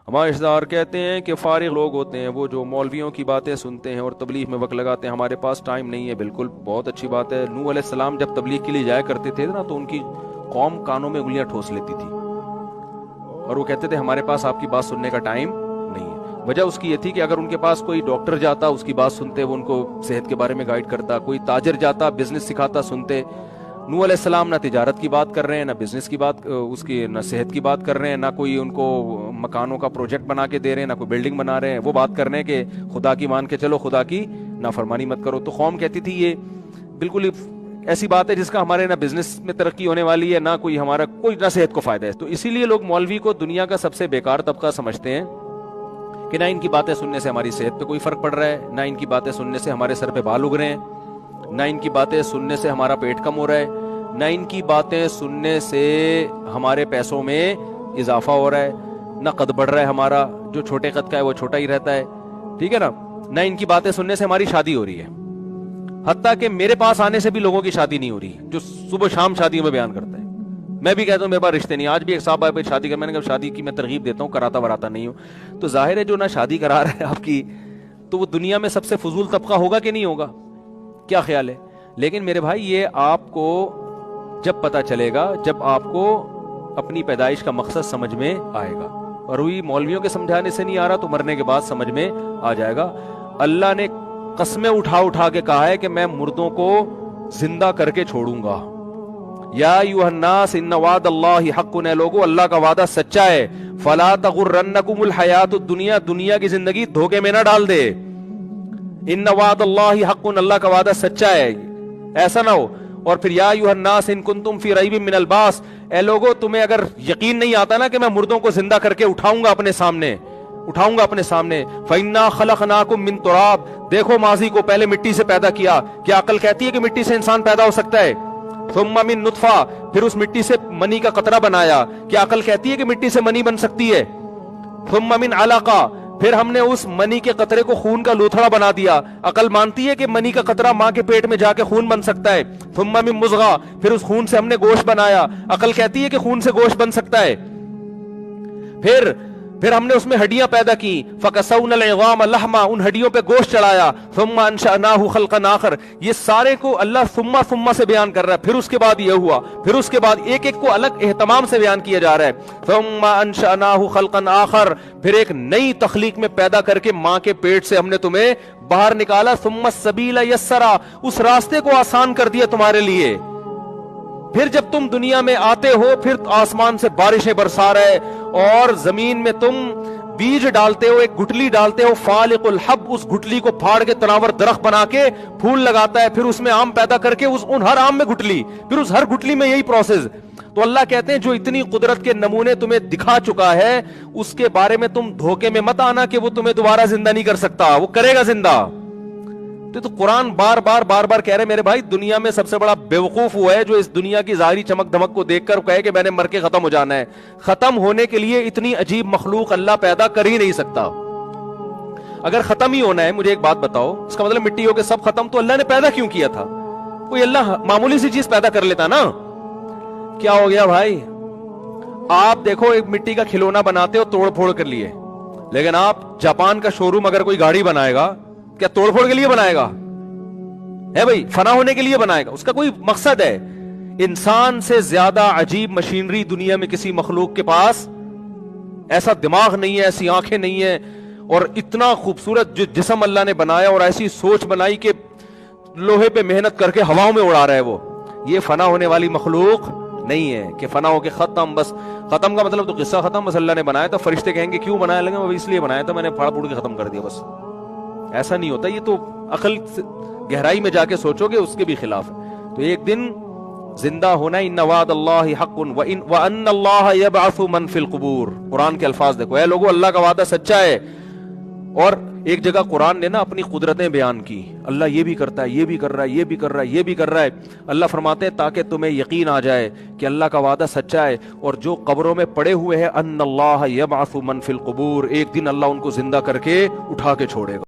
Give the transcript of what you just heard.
ہمارے رشتہ دار کہتے ہیں کہ فارغ لوگ ہوتے ہیں وہ جو مولویوں کی باتیں سنتے ہیں اور تبلیغ میں وقت لگاتے ہیں، ہمارے پاس ٹائم نہیں ہے۔ بالکل، بہت اچھی بات ہے۔ نوح علیہ السلام جب تبلیغ کے لیے جایا کرتے تھے نا، تو ان کی قوم کانوں میں انگلیاں ٹھوس لیتی تھی اور وہ کہتے تھے ہمارے پاس آپ کی بات سننے کا ٹائم نہیں ہے۔ وجہ اس کی یہ تھی کہ اگر ان کے پاس کوئی ڈاکٹر جاتا، اس کی بات سنتے، وہ ان کو صحت کے بارے میں گائیڈ کرتا، کوئی تاجر جاتا بزنس سکھاتا، سنتے۔ نوح علیہ السلام نہ تجارت کی بات کر رہے ہیں، نہ بزنس کی بات، اس کی نہ صحت کی بات کر رہے ہیں، نہ کوئی ان کو مکانوں کا پروجیکٹ بنا کے دے رہے ہیں، نہ کوئی بلڈنگ بنا رہے ہیں۔ وہ بات کر رہے ہیں کہ خدا کی مان کے چلو، خدا کی نافرمانی مت کرو۔ تو قوم کہتی تھی یہ بالکل ایسی بات ہے جس کا ہمارے نہ بزنس میں ترقی ہونے والی ہے، نہ کوئی ہمارا کوئی نہ صحت کو فائدہ ہے۔ تو اسی لیے لوگ مولوی کو دنیا کا سب سے بیکار طبقہ سمجھتے ہیں کہ نہ ان کی باتیں سننے سے ہماری صحت پہ کوئی فرق پڑ رہا ہے، نہ ان کی باتیں سننے سے ہمارے سر پہ بال اگ رہے ہیں، نہ ان کی باتیں سننے سے ہمارا پیٹ کم ہو رہا ہے، نہ ان کی باتیں سننے سے ہمارے پیسوں میں اضافہ ہو رہا ہے، نہ قد بڑھ رہا ہے ہمارا، جو چھوٹے قد کا ہے وہ چھوٹا ہی رہتا ہے، ٹھیک ہے نا، نہ ان کی باتیں سننے سے ہماری شادی ہو رہی ہے۔ حتیٰ کہ میرے پاس آنے سے بھی لوگوں کی شادی نہیں ہو رہی، جو صبح شام شادیوں میں بیان کرتا ہے۔ میں بھی کہتا ہوں میرے پاس رشتے نہیں۔ آج بھی ایک صاحب آئے شادی کر، میں نے کہا شادی کی میں ترغیب دیتا ہوں، کراتا وراتا نہیں ہوں۔ تو ظاہر ہے جو نہ شادی کرا رہا ہے آپ کی، تو وہ دنیا میں سب سے فضول طبقہ ہوگا کہ نہیں ہوگا؟ کیا خیال ہے؟ لیکن میرے بھائی یہ آپ کو جب پتہ چلے گا جب آپ کو اپنی پیدائش کا مقصد سمجھ میں آئے گا، اور وہی مولویوں کے سمجھانے سے نہیں آ رہا تو مرنے کے بعد سمجھ میں آ جائے گا۔ اللہ نے قسمیں اٹھا اٹھا کے کہا ہے کہ میں مردوں کو زندہ کر کے چھوڑوں گا۔ یا ایھا الناس ان وعد اللہ حق، اے لوگو اللہ کا وعدہ سچا ہے۔ فلا تغرنکم الحیات الدنیا، دنیا کی زندگی دھوکے میں نہ ڈال دے۔ ان وعد اللہ حق، اللہ کا وعدہ سچا ہے، ایسا نہ ہو۔ اور پھر یا ایھا الناس ان کنتم فی ریب من البعث، اے لوگو تمہیں اگر یقین نہیں آتا نا کہ میں مردوں کو زندہ کر کے اٹھاؤں گا اپنے سامنے، فَإِنَّا خَلَقْنَاكُم مِّن تُرَابٍ، دیکھو ماضی کو پہلے مٹی سے پیدا کیا۔ کیا عقل کہتی ہے کہ مٹی سے انسان پیدا ہو سکتا ہے؟ ثُمَّ مِن نُطْفَةٍ، پھر اس مٹی سے منی کا قطرہ بنایا۔ کیا عقل کہتی ہے کہ مٹی سے منی بن سکتی ہے؟ ثُمَّ مِن عَلَقَةٍ، پھر ہم نے اس منی کے قطرے کو خون کا لوتھڑا بنا دیا۔ عقل مانتی ہے کہ منی کا قطرہ ماں کے پیٹ میں جا کے خون بن سکتا ہے؟ ثُمَّ مِن مُضْغَةٍ، پھر اس خون سے ہم نے گوشت بنایا۔ عقل کہتی ہے کہ خون سے گوشت بن سکتا ہے؟ پھر ہم نے اس میں ہڈیاں پیدا کی۔ فَكَسَوْنَا الْعِظَامَ لَحْمًا، ان ہڈیوں پہ گوشت چڑھایا۔ ثُمَّ أَنشَأْنَاهُ خَلْقًا آخر، یہ سارے کو اللہ ثم سے بیان کر رہا ہے۔ پھر اس کے بعد یہ ہوا، پھر اس کے بعد ایک ایک کو الگ اہتمام سے بیان کیا جا رہا ہے۔ ثُمَّ أَنشَأْنَاهُ خَلْقًا آخر، پھر ایک نئی تخلیق میں پیدا کر کے ماں کے پیٹ سے ہم نے تمہیں باہر نکالا۔ ثُمَّ السَّبِيلَ يَسَّرَا، اس راستے کو آسان کر دیا تمہارے لیے۔ پھر جب تم دنیا میں آتے ہو، پھر آسمان سے بارشیں برسا رہے، اور زمین میں تم بیج ڈالتے ہو، ایک گٹلی ڈالتے ہو، فالق الحب، اس گٹلی کو پھاڑ کے تناور درخت بنا کے پھول لگاتا ہے، پھر اس میں آم پیدا کر کے ان ہر آم میں گٹلی، پھر اس ہر گٹلی میں یہی پروسیس۔ تو اللہ کہتے ہیں جو اتنی قدرت کے نمونے تمہیں دکھا چکا ہے، اس کے بارے میں تم دھوکے میں مت آنا کہ وہ تمہیں دوبارہ زندہ نہیں کر سکتا، وہ کرے گا زندہ۔ تو قرآن بار بار کہہ رہے میرے بھائی، دنیا میں سب سے بڑا بیوقوف ہوا ہے جو اس دنیا کی ظاہری چمک دھمک کو دیکھ کر کہے کہ میں نے مر کے ختم ہو جانا ہے۔ ختم ہونے کے لیے اتنی عجیب مخلوق اللہ پیدا کر ہی نہیں سکتا۔ اگر ختم ہی ہونا ہے، مجھے ایک بات بتاؤ، اس کا مطلب مٹی ہو کے سب ختم، تو اللہ نے پیدا کیوں کیا تھا؟ کوئی اللہ معمولی سی چیز پیدا کر لیتا نا۔ کیا ہو گیا بھائی؟ آپ دیکھو ایک مٹی کا کھلونا بناتے ہو توڑ پھوڑ کر لیے، لیکن آپ جاپان کا شو روم اگر کوئی گاڑی بنائے گا، کیا توڑ پھوڑ کے لیے بنائے گا؟ ہے بھائی، فنا ہونے کے لیے بنائے گا، اس کا کوئی مقصد ہے۔ انسان سے زیادہ عجیب مشینری دنیا میں کسی مخلوق کے پاس ایسا دماغ نہیں ہے، ایسی آنکھیں نہیں ہیں، اور اتنا خوبصورت جو جسم اللہ نے بنایا اور ایسی سوچ بنائی کہ لوہے پہ محنت کر کے ہواؤں میں اڑا رہا ہے وہ۔ یہ فنا ہونے والی مخلوق نہیں ہے کہ فنا ہو کے ختم، بس ختم کا مطلب تو قصہ ختم، بس اللہ نے بنایا تھا، فرشتے کہیں گے کیوں بنایا، لگے وہ اس لیے بنایا تھا، میں نے پھاڑ پھوڑ کے ختم کر دیا، بس ایسا نہیں ہوتا۔ یہ تو عقل گہرائی میں جا کے سوچو گے اس کے بھی خلاف ہے۔ تو ایک دن زندہ ہونا، ان وعد اللہ حق وان اللہ یبعث من فی القبور، قرآن کے الفاظ دیکھو، اے لوگو اللہ کا وعدہ سچا ہے۔ اور ایک جگہ قرآن نے نا اپنی قدرتیں بیان کی، اللہ یہ بھی کرتا ہے، یہ بھی کر رہا ہے، یہ بھی کر رہا ہے، یہ بھی کر رہا ہے۔ اللہ فرماتے ہیں تاکہ تمہیں یقین آ جائے کہ اللہ کا وعدہ سچا ہے، اور جو قبروں میں پڑے ہوئے ہیں ان اللہ یبعث من فی القبور، ایک دن اللہ ان کو زندہ کر کے اٹھا کے چھوڑے گا۔